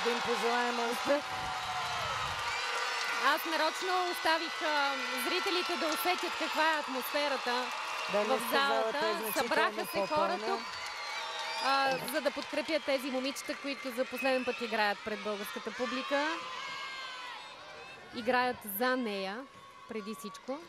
Да им пожелаем успех. Аз нарочно оставих зрителите да усетят каква е атмосферата в залата. Събраха се хора тук, за да подкрепят тези момичета, които за последен път играят пред българската публика. Играят за нея преди всичко.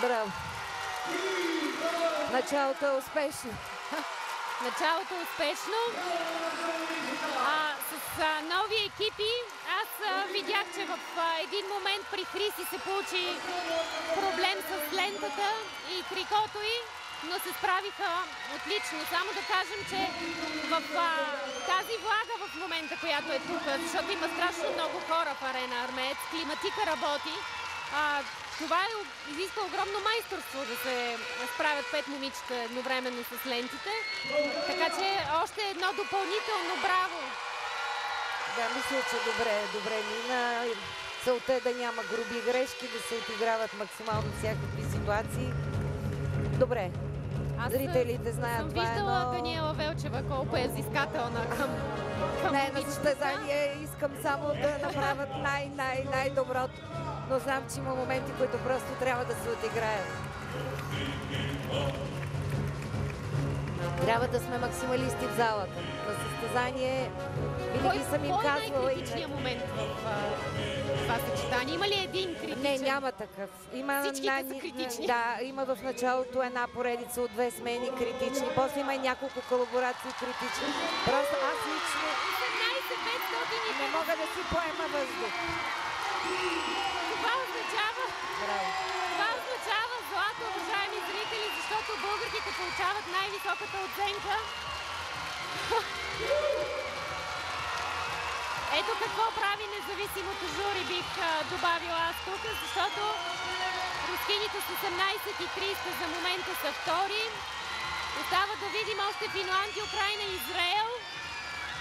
Браво! Началото е успешно. Началото е успешно. С нови екипи аз видях, че в един момент при Хриси се получи проблем с лентата и трикото й, но се справиха отлично. Само да кажем, че в тази влага в момента, която е тук, защото има страшно много хора в Арена Армеец, климатика работи. Това изисква огромно майсторство да се справят 5 момичета едновременно с лентите. Така че още едно допълнително браво. Да, мисля, че добре мина. Целта е да няма груби грешки, да се отиграват максимално всякакви ситуации. Добре. Зрителите знаят това. Съм виждала Даниела Велчева колко е взискателна към не, на състезание искам само да направят най-доброто. Но знам, че има моменти, които просто трябва да се отиграят. Трябва да сме максималисти в залата. На състезание винаги съм им казвала... Кой е най-критичният момент в това съчетание? Има ли един критичен? Не, няма такъв. Всичките са критични. Да, има в началото една поредица от 2 смени критични. После има и няколко колаборации критични. Просто аз лично... 18-500 не мога да си поема въздух. Това означава злато, уважаеми зрители, защото българките получават най-високата оценка. Ето какво прави независимото жури, бих добавила аз тук, защото рускините с 18,30 за момента са втори. Остава да видим още Финландия, Украйна и Израел.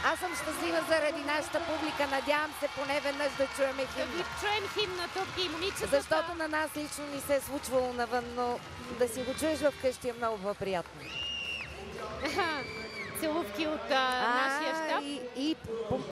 Аз съм щастлива заради нашата публика. Надявам се поне веднъж да чуем Да химна. ви чуем химна тук и момичетата. Защото на нас лично ни се е случвало навън, но да си го чуеш вкъщи е много по-приятно. Целувки от нашия щаб. И